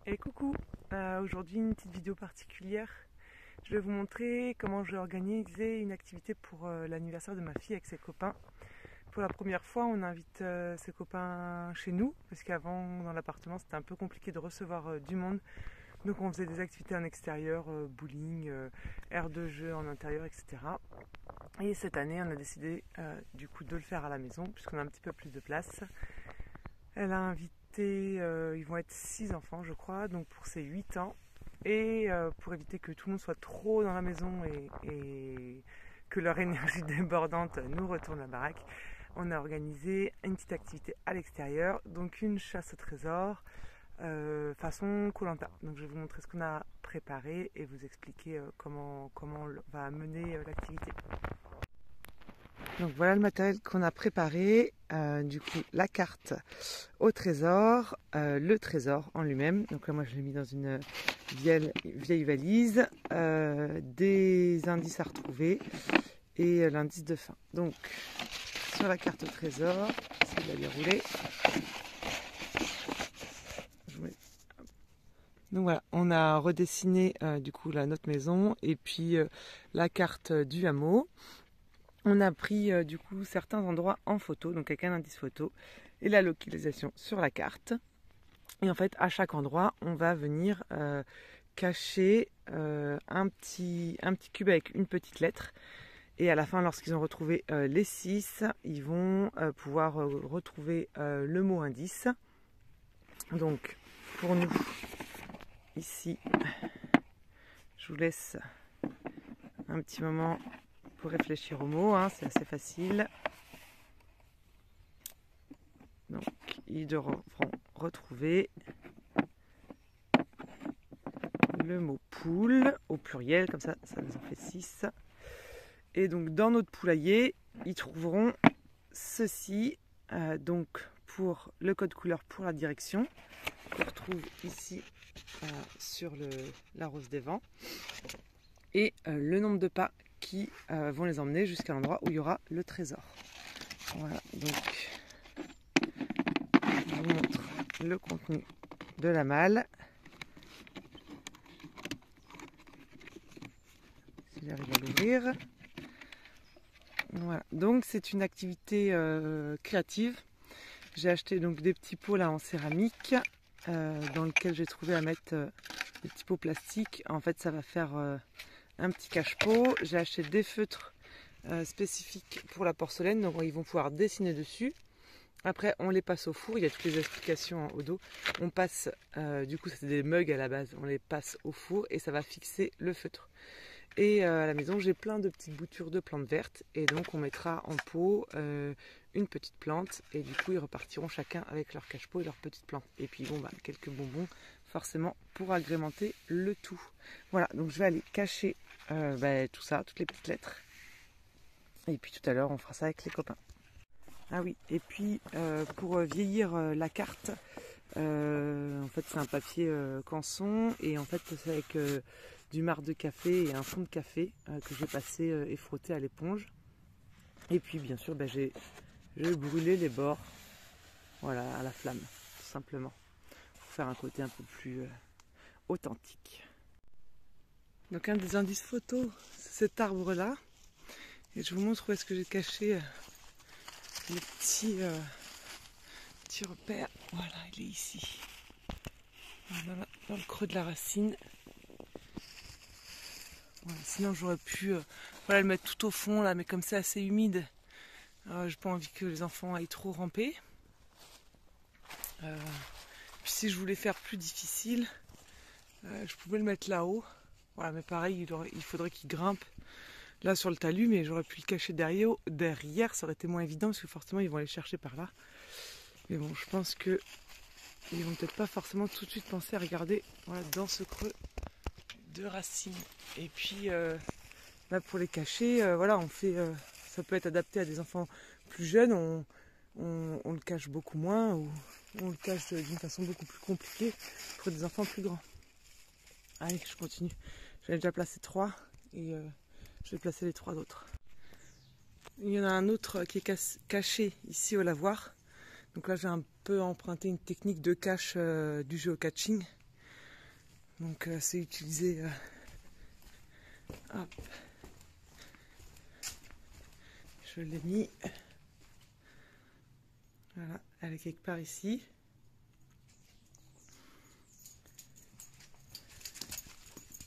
Et coucou, aujourd'hui une petite vidéo particulière. Je vais vous montrer comment j'ai organisé une activité pour l'anniversaire de ma fille avec ses copains. Pour la première fois, on invite ses copains chez nous, parce qu'avant dans l'appartement c'était un peu compliqué de recevoir du monde. Donc on faisait des activités en extérieur, bowling, aire de jeu en intérieur, etc. Et cette année on a décidé du coup de le faire à la maison, puisqu'on a un petit peu plus de place. Elle a invité, ils vont être 6 enfants je crois, donc pour ses 8 ans. Et pour éviter que tout le monde soit trop dans la maison et que leur énergie débordante nous retourne la baraque, on a organisé une petite activité à l'extérieur, donc une chasse au trésor façon Koh-Lanta. Donc je vais vous montrer ce qu'on a préparé et vous expliquer comment on va mener l'activité. Donc voilà le matériel qu'on a préparé, du coup la carte au trésor, le trésor en lui-même, donc là moi je l'ai mis dans une vieille valise, des indices à retrouver et l'indice de fin. Donc sur la carte au trésor, c'est de la dérouler. Donc voilà, on a redessiné du coup notre maison et puis la carte du hameau. On a pris du coup certains endroits en photo, donc avec un indice photo et la localisation sur la carte. Et en fait, à chaque endroit, on va venir cacher un petit cube avec une petite lettre. Et à la fin, lorsqu'ils ont retrouvé les 6, ils vont pouvoir retrouver le mot indice. Donc, pour nous, ici, je vous laisse un petit moment pour réfléchir aux mots, hein, c'est assez facile. Donc, ils devront retrouver le mot poule au pluriel, comme ça nous en fait 6. Et donc, dans notre poulailler, ils trouveront ceci, donc pour le code couleur pour la direction, qu'on retrouve ici sur la rose des vents, et le nombre de pas qui vont les emmener jusqu'à l'endroit où il y aura le trésor. Voilà, donc je vous montre le contenu de la malle. Si j'arrive à l'ouvrir. Voilà, donc c'est une activité créative. J'ai acheté donc des petits pots là en céramique dans lesquels j'ai trouvé à mettre des petits pots plastiques. En fait, ça va faire un petit cache-pot. J'ai acheté des feutres spécifiques pour la porcelaine, donc ils vont pouvoir dessiner dessus. Après, on les passe au four. Il y a toutes les explications au dos. On passe, du coup, c'était des mugs à la base. On les passe au four et ça va fixer le feutre. Et à la maison, j'ai plein de petites boutures de plantes vertes. Et donc, on mettra en pot une petite plante. Et du coup, ils repartiront chacun avec leur cache-pot et leur petite plante. Et puis, bon, quelques bonbons, forcément, pour agrémenter le tout. Voilà, donc je vais aller cacher tout ça, toutes les petites lettres. Et puis, tout à l'heure, on fera ça avec les copains. Ah oui, et puis, pour vieillir la carte, en fait, c'est un papier canson. Et en fait, c'est avec du marc de café et un fond de café que j'ai passé et frotté à l'éponge. Et puis bien sûr j'ai brûlé les bords, voilà, à la flamme, tout simplement, pour faire un côté un peu plus authentique. Donc un des indices photos, c'est cet arbre là. Et je vous montre où est-ce que j'ai caché les petits repères. Voilà, il est ici. Voilà, dans le creux de la racine. Voilà, sinon j'aurais pu le mettre tout au fond là, mais comme c'est assez humide, j'ai pas envie que les enfants aillent trop ramper. Puis si je voulais faire plus difficile, je pouvais le mettre là-haut. Voilà, mais pareil, il faudrait qu'il grimpe là sur le talus, mais j'aurais pu le cacher derrière, ça aurait été moins évident parce que forcément ils vont aller chercher par là. Mais bon, je pense que ils vont peut-être pas forcément tout de suite penser à regarder, voilà, dans ce creux de racines. Et puis pour les cacher, voilà, on fait, ça peut être adapté à des enfants plus jeunes, on le cache beaucoup moins, ou on le cache d'une façon beaucoup plus compliquée pour des enfants plus grands. Allez, je continue. J'avais déjà placé 3 et je vais placer les 3 autres. Il y en a un autre qui est caché ici au lavoir. Donc là j'ai un peu emprunté une technique de cache du géocaching. Donc c'est utilisé. Hop. Je l'ai mis. Voilà, elle est quelque part ici.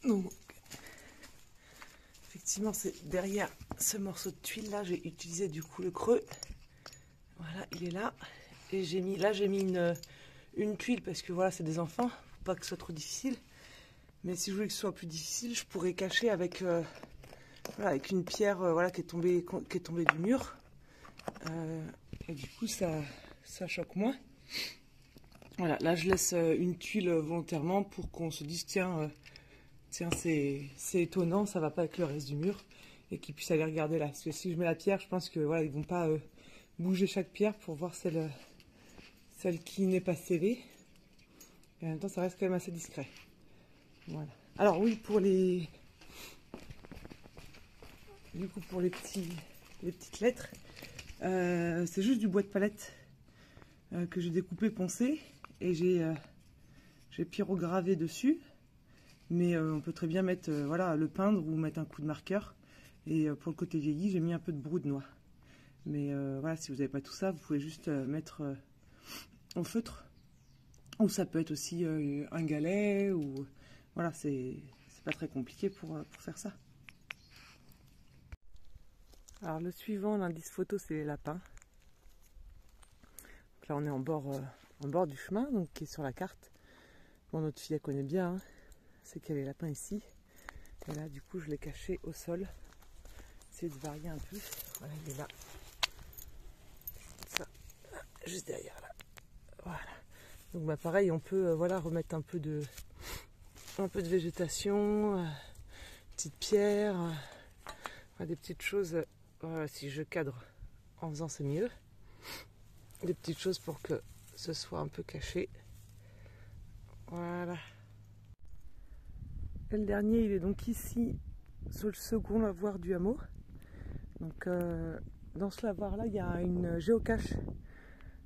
Donc, effectivement, c'est derrière ce morceau de tuile là. J'ai utilisé du coup le creux. Voilà, il est là. Et j'ai mis une tuile parce que voilà, c'est des enfants. Faut pas que ce soit trop difficile. Mais si je voulais que ce soit plus difficile, je pourrais cacher avec, voilà, avec une pierre voilà, qui est tombée du mur. Et du coup, ça choque moins. Voilà, là je laisse une tuile volontairement pour qu'on se dise tiens, c'est étonnant, ça va pas avec le reste du mur. Et qu'ils puissent aller regarder là. Parce que si je mets la pierre, je pense que voilà, ils vont pas bouger chaque pierre pour voir celle qui n'est pas scellée. Et en même temps, ça reste quand même assez discret. Voilà. Alors oui, pour les petites lettres, c'est juste du bois de palette que j'ai découpé, poncé, et j'ai pyrogravé dessus. Mais on peut très bien mettre voilà, le peindre ou mettre un coup de marqueur. Et pour le côté vieilli, j'ai mis un peu de brou de noix. Mais voilà, si vous n'avez pas tout ça, vous pouvez juste mettre au feutre. Ou ça peut être aussi un galet, ou voilà, c'est pas très compliqué pour faire ça. Alors le suivant, l'indice photo, c'est les lapins. Donc là on est en bord du chemin, donc qui est sur la carte. Bon, notre fille elle connaît bien, hein. C'est qu'il y a les lapins ici. Et là du coup je l'ai caché au sol. Essayer de varier un peu. Voilà, il est là. Ça, juste derrière là. Voilà. Donc bah pareil, on peut voilà, remettre un peu de végétation, petites pierres, des petites choses. Voilà, si je cadre en faisant, c'est mieux. Des petites choses pour que ce soit un peu caché. Voilà. Et le dernier, il est donc ici, sur le second lavoir du hameau. Donc dans ce lavoir là, il y a une géocache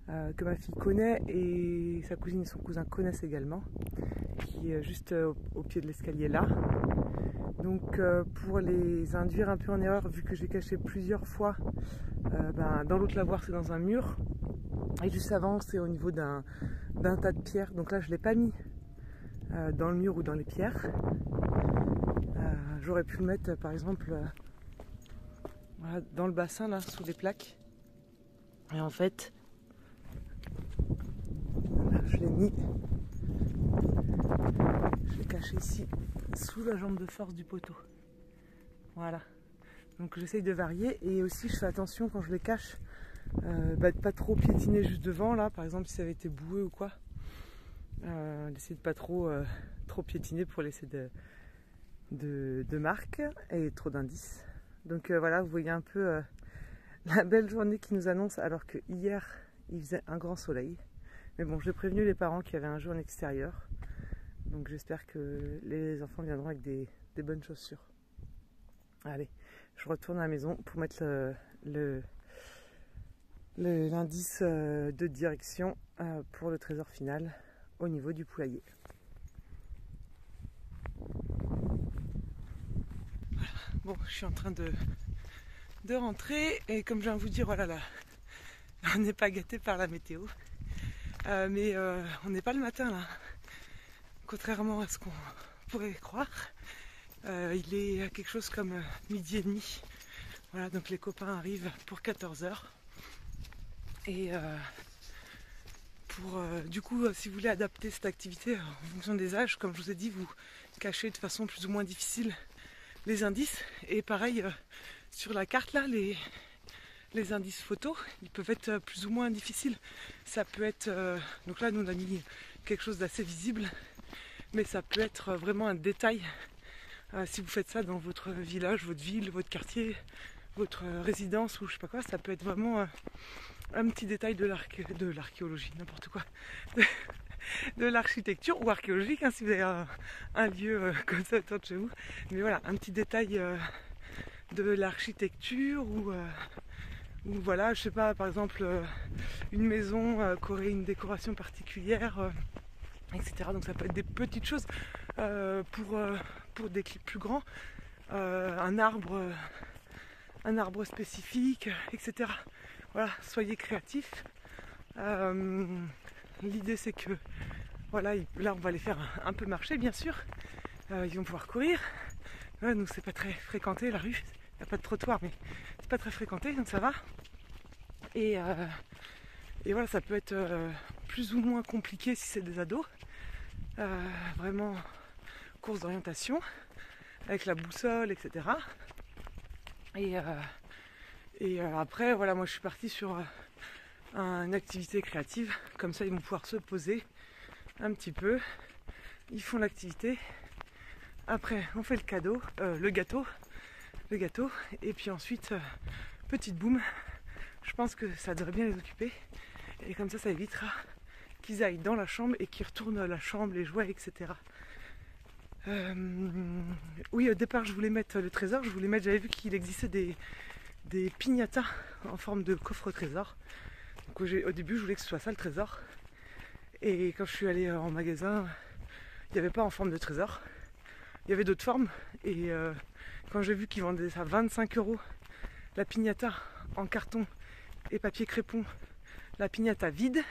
que ma fille connaît et sa cousine et son cousin connaissent également, qui est juste au pied de l'escalier là. Donc pour les induire un peu en erreur, vu que j'ai caché plusieurs fois, dans l'autre lavoir c'est dans un mur, et juste avant c'est au niveau d'un tas de pierres. Donc là je ne l'ai pas mis dans le mur ou dans les pierres. J'aurais pu le mettre par exemple voilà, dans le bassin là, sous les plaques. Et en fait, là, je l'ai mis, je l'ai caché ici, sous la jambe de force du poteau. Voilà. Donc j'essaye de varier et aussi je fais attention quand je les cache de pas trop piétiner juste devant là, par exemple si ça avait été boueux ou quoi. D'essayer de pas trop piétiner pour laisser de marques et trop d'indices. Donc voilà, vous voyez un peu la belle journée qui nous annonce, alors que hier il faisait un grand soleil. Mais bon, j'ai prévenu les parents qu'il y avait un jour en extérieur. Donc j'espère que les enfants viendront avec des bonnes chaussures. Allez, je retourne à la maison pour mettre l'indice de direction pour le trésor final au niveau du poulailler. Voilà. Bon, je suis en train de rentrer et comme je viens de vous dire, voilà là, on n'est pas gâté par la météo, mais on n'est pas le matin là, contrairement à ce qu'on pourrait croire. Il est quelque chose comme midi et demi. Voilà, donc les copains arrivent pour 14 h. Et du coup, si vous voulez adapter cette activité en fonction des âges, comme je vous ai dit, vous cachez de façon plus ou moins difficile les indices. Et pareil, sur la carte là, les indices photos, ils peuvent être plus ou moins difficiles. Ça peut être, donc là nous on a mis quelque chose d'assez visible, mais ça peut être vraiment un détail. Si vous faites ça dans votre village, votre ville, votre quartier, votre résidence ou je sais pas quoi, ça peut être vraiment un petit détail de l'archéologie, n'importe quoi, de l'architecture ou archéologique, hein, si vous avez un lieu comme ça autour de chez vous. Mais voilà, un petit détail de l'architecture ou voilà, je sais pas, par exemple une maison qui aurait une décoration particulière. etc. Donc ça peut être des petites choses pour des clips plus grands, un arbre spécifique, etc. Voilà, soyez créatifs. L'idée c'est que voilà, là on va les faire un peu marcher bien sûr. Ils vont pouvoir courir. Ouais, donc c'est pas très fréquenté la rue, il n'y a pas de trottoir mais c'est pas très fréquenté donc ça va. Et voilà, ça peut être plus ou moins compliqué si c'est des ados. Vraiment course d'orientation avec la boussole, etc. Et après, voilà, moi je suis partie sur une activité créative. Comme ça, ils vont pouvoir se poser un petit peu. Ils font l'activité. Après, on fait le gâteau. Et puis ensuite, petite boum. Je pense que ça devrait bien les occuper. Et comme ça évitera qu'ils aillent dans la chambre et qu'ils retournent la chambre, les jouets, etc. Oui, au départ, je voulais mettre le trésor. J'avais vu qu'il existait des piñatas en forme de coffre au trésor. Donc, au début, je voulais que ce soit ça le trésor. Et quand je suis allée en magasin, il n'y avait pas en forme de trésor. Il y avait d'autres formes. Et quand j'ai vu qu'ils vendaient ça 25 €, la piñata en carton et papier crépon, la piñata vide,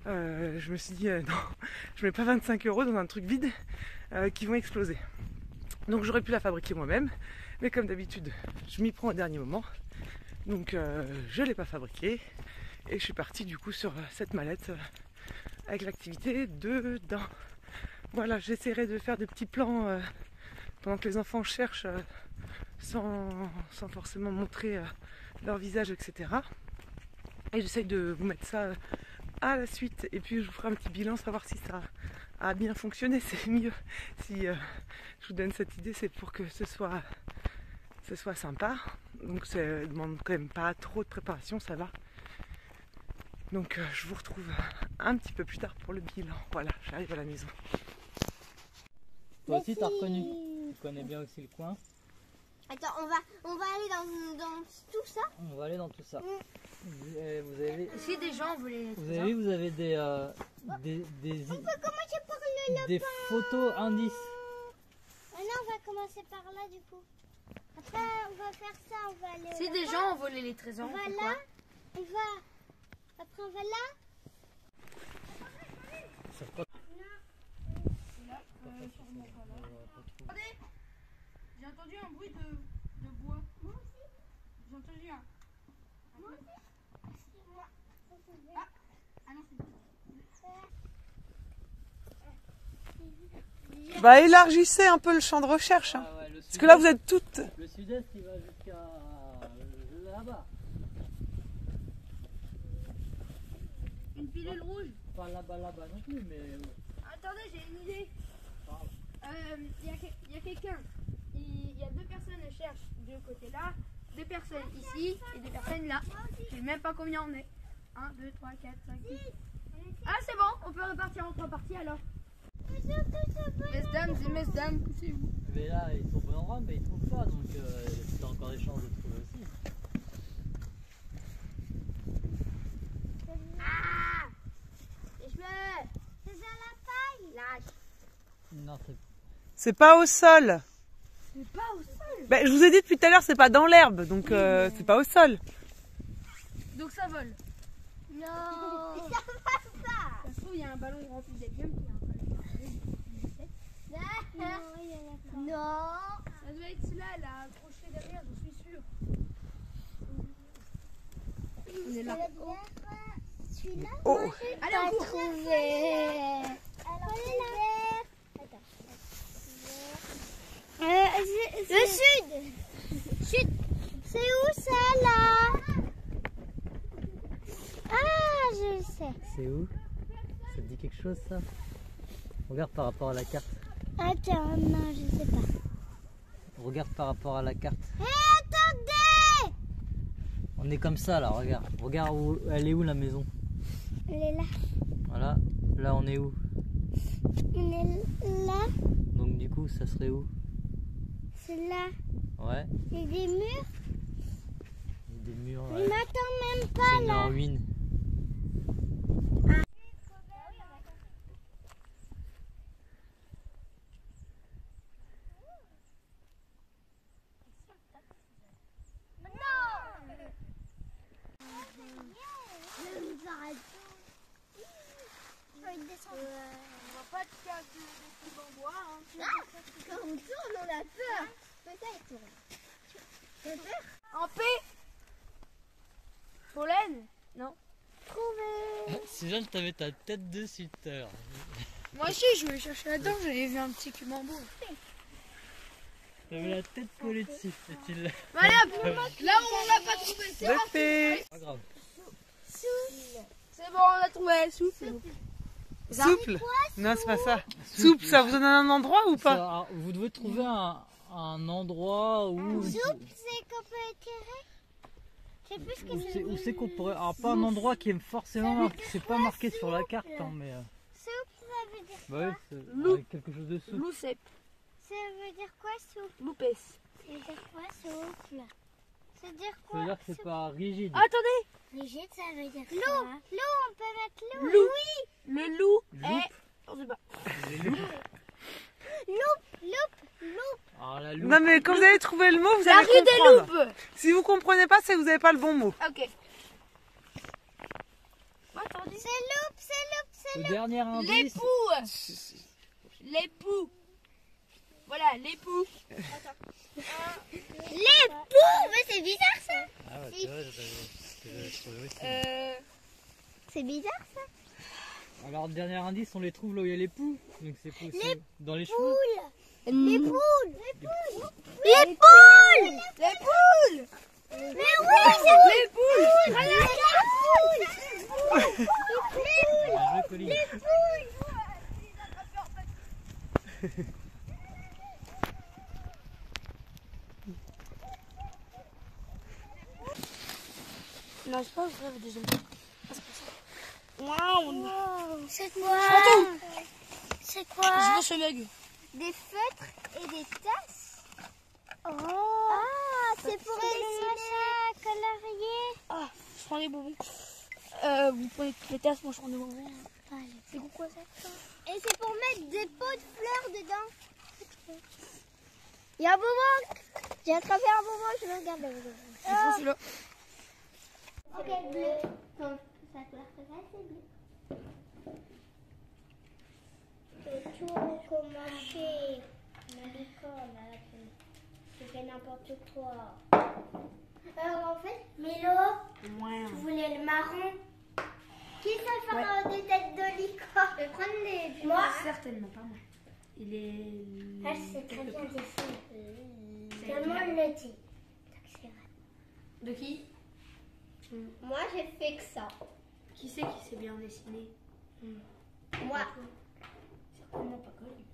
je me suis dit non, je mets pas 25 € dans un truc vide qui vont exploser. Donc j'aurais pu la fabriquer moi-même, mais comme d'habitude, je m'y prends au dernier moment. Donc je ne l'ai pas fabriquée et je suis partie du coup sur cette mallette avec l'activité dedans. Voilà, j'essaierai de faire des petits plans pendant que les enfants cherchent sans forcément montrer leur visage, etc. Et j'essaye de vous mettre ça à la suite et puis je vous ferai un petit bilan, savoir si ça a bien fonctionné. C'est mieux si je vous donne cette idée, c'est pour que ce soit sympa. Donc ça demande quand même pas trop de préparation, ça va. Donc je vous retrouve un petit peu plus tard pour le bilan. Voilà, j'arrive à la maison. Toi aussi t'as reconnu, tu connais bien aussi le coin. Attends, on va aller dans tout ça. On va aller dans tout ça. Vous avez, Si des gens voulaient. vous avez des On peut commencer par le des photos indices. Maintenant, on va commencer par là du coup. Après, on va faire ça, on va aller. Si des gens ont volé les trésors, on va là, on va. Après, on va là. Regardez, j'ai entendu un bruit de bois. Moi aussi. J'ai entendu un. Moi aussi. Ah non, c'est bon. Bah élargissez un peu le champ de recherche. Hein. Ah ouais, Parce que là vous êtes toutes. Le sud-est il va jusqu'à là-bas. Une pilule rouge. Pas là-bas non plus, mais. Attendez, j'ai une idée. Il y a quelqu'un. Il y a deux personnes qui cherchent de côté là, deux personnes ici et deux personnes là. Je sais même pas combien on est. 1, 2, 3, 4, 5, 6. Ah c'est bon, on peut repartir en 3 parties alors. Mesdames et mesdames, poussez-vous. Mais là ils sont au bon endroit mais ils trouvent pas donc t'as encore des chances de trouver aussi. Ah! Lâche-le! C'est dans la paille! Lâche! Non, C'est pas au sol. C'est pas au sol. Bah, je vous ai dit depuis tout à l'heure, c'est pas dans l'herbe, donc c'est pas au sol. Donc ça vole. Non! Ça va pas! Ça se trouve, il y a un ballon rempli d'hélium qui est en train de Non! Ça doit être celui-là, elle a accroché derrière, je suis sûre. On est là. Celui-là? Oh. Allez, on court. Trouvé! Le sud! Sud! C'est où ça là? Ah, je sais. c'est où? Ça te dit quelque chose ça? Regarde par rapport à la carte. Attends, non, je sais pas. Regarde par rapport à la carte. Hé, attendez! On est comme ça là, regarde. Regarde où elle est où la maison? Elle est là. Voilà. Là on est où? On est là. Donc du coup ça serait où? C'est là. Ouais. Il y a des murs. Il y a des murs. Je Ouais. m'attends même pas C'est une là. ruine. de tubes en bois. Hein. Quand on tourne, on a peur. Peut-être. T'as peur? En paix. Pollen. Non. Trouvé. Suzanne, t'avais ta tête dessus tout à l'heure. Moi aussi, je voulais chercher là-dedans. J'avais vu un petit cube en bois. T'avais la tête collée dessus. Et tu l'as. Voilà. Là où on l'a pas trouvé, c'est bon. Fait. Pas grave. C'est bon, on l'a trouvé. Souffle. Souple? Non, c'est pas ça. Souple, ça vous donne un endroit ou pas? Ça, vous devez trouver un endroit où. Soupe, c'est qu'on peut étirer. Je sais plus ce que c'est. Où c'est qu'on pourrait. Alors, pas un endroit qui est forcément marqué. C'est pas marqué sur la carte, hein, mais. Soupe, ça veut dire Bah oui, quoi? c'est Loup. avec quelque chose de souple. Lousep. Ça veut dire quoi, soupe? Loupes. Ça veut dire quoi, souple? Ça veut dire Ça quoi? veut dire que c'est pas rigide. Attendez. Rigide, ça veut dire quoi? L'eau, on peut mettre l'eau. Loup. Le loup Loupe. est... On sait pas. Les loups. Loupe. Alors, la loupe. Non, mais quand vous allez trouver le mot, vous La allez rue des comprendre. loupes. Si vous comprenez pas, c'est que vous n'avez pas le bon mot. Ok. Attendez. C'est loupe. Le dernier indice. L'époux. L'époux. Voilà, l'époux. L'époux. Mais c'est bizarre, ça. Ah ouais, c'est vrai, j'avais trouvé aussi. C'est bizarre, ça. Alors, le dernier indice, on les trouve là où il y a les poux. Donc, c'est possible. Dans les cheveux. Les poules. Les poules. Mais oui, Les poules. Voilà, les poules. Bien joué, Colline. Non, c'est pas vrai, déjà. C'est quoi? C'est quoi? Je veux ce mug. Des feutres et des tasses. Oh. Ah, c'est pour dessiner, colorier. Ah, je prends les bonbons. Vous prenez toutes les tasses, moi je prends des bonbons. C'est quoi ça? Et c'est pour mettre des pots de fleurs dedans. Il y a un bonbon. J'ai attrapé un bonbon, je le regarde. Je prends celui-là. C'est quel bleu? Comme sa couleur préférée, c'est bleu. C'est tout commencer. La licorne, tu fais n'importe quoi. Alors en fait, Mélo, tu voulais le marron. Qui sait faire des têtes de licorne? Je vais prendre les. Moi? Certainement pas moi. Il est. Elle c'est très bien dessiné. Tellement le dit. De qui? Moi j'ai fait que ça. Qui c'est qui s'est bien dessiné? Moi. Certainement pas Colline.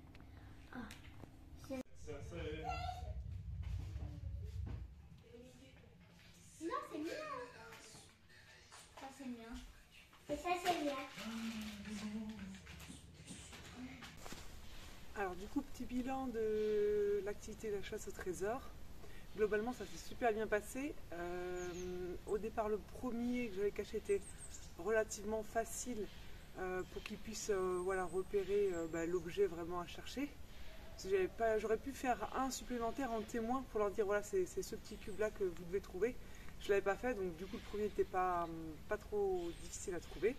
Non, c'est bien. Ça c'est bien. Et ça c'est bien. Alors du coup, petit bilan de l'activité de la chasse au trésor. Globalement, ça s'est super bien passé. Au départ, le premier que j'avais caché était relativement facile pour qu'ils puissent repérer l'objet vraiment à chercher. J'aurais pu faire un supplémentaire en témoin pour leur dire voilà, c'est ce petit cube-là que vous devez trouver. Je ne l'avais pas fait, donc du coup le premier n'était pas trop difficile à trouver.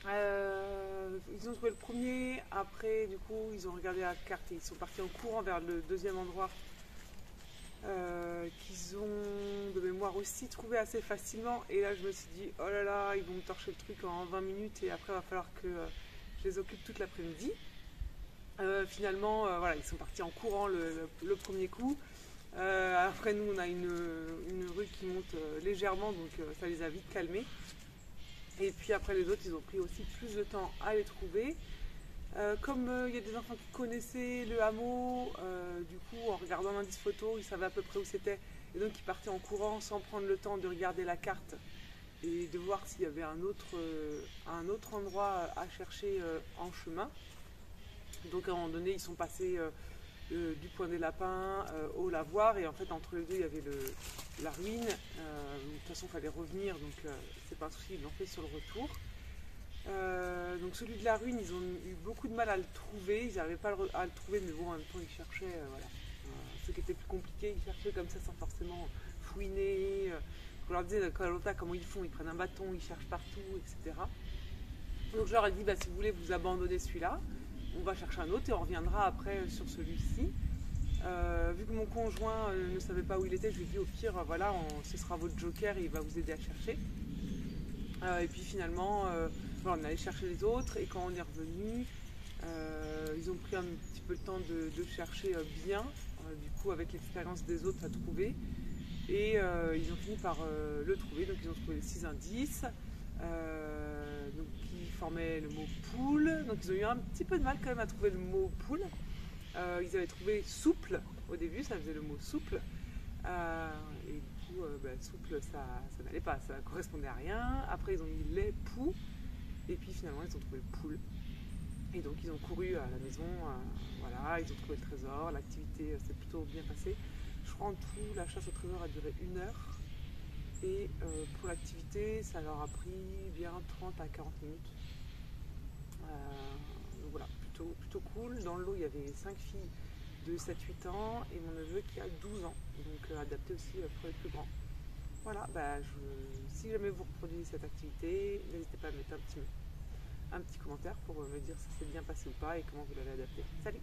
Ils ont trouvé le premier, après du coup ils ont regardé la carte et ils sont partis en courant vers le deuxième endroit qu'ils ont de mémoire aussi trouvé assez facilement. Et là je me suis dit oh là là, ils vont me torcher le truc en 20 minutes et après il va falloir que je les occupe toute l'après-midi. Finalement voilà, ils sont partis en courant le premier coup. Après nous on a une rue qui monte légèrement, donc ça les a vite calmés. Et puis après les autres ils ont pris aussi plus de temps à les trouver. Comme il y a des enfants qui connaissaient le hameau, du coup en regardant l'indice photo ils savaient à peu près où c'était. Et donc ils partaient en courant sans prendre le temps de regarder la carte et de voir s'il y avait un autre endroit à chercher en chemin. Donc à un moment donné ils sont passés du point des lapins au lavoir, et en fait entre les deux il y avait la ruine. De toute façon il fallait revenir, donc c'est pas un souci, ils l'ont fait sur le retour. Donc celui de la ruine, ils ont eu beaucoup de mal à le trouver, ils n'arrivaient pas à le trouver, mais bon en même temps ils cherchaient, voilà. Ce qui était plus compliqué, ils cherchaient comme ça sans forcément fouiner. On leur disait comment ils font, ils prennent un bâton, ils cherchent partout, etc. Donc je leur ai dit, si vous voulez vous abandonner celui-là, on va chercher un autre et on reviendra après sur celui-ci. Vu que mon conjoint ne savait pas où il était, je lui ai dit au pire, voilà, ce sera votre joker et il va vous aider à chercher. Et puis finalement, voilà, on allait chercher les autres et quand on est revenu, ils ont pris un petit peu le temps de chercher bien, du coup avec l'expérience des autres à trouver. Et ils ont fini par le trouver, donc ils ont trouvé les 6 indices. Donc qui formaient le mot poule. Donc ils ont eu un petit peu de mal quand même à trouver le mot poule. Ils avaient trouvé souple au début, ça faisait le mot souple. Et du coup, souple, ça n'allait pas, ça correspondait à rien. Après, ils ont mis les poux. Et puis finalement, ils ont trouvé poule. Et donc, ils ont couru à la maison. Voilà, ils ont trouvé le trésor. L'activité s'est plutôt bien passée. Je crois en tout, la chasse au trésor a duré 1 heure. Et pour l'activité, ça leur a pris bien 30 à 40 minutes. Donc voilà, plutôt cool. Dans le lot, il y avait 5 filles de 7-8 ans et mon neveu qui a 12 ans. Donc adapté aussi pour les plus grands. Voilà, si jamais vous reproduisez cette activité, n'hésitez pas à mettre un petit commentaire pour me dire si c'est bien passé ou pas et comment vous l'avez adapté. Salut!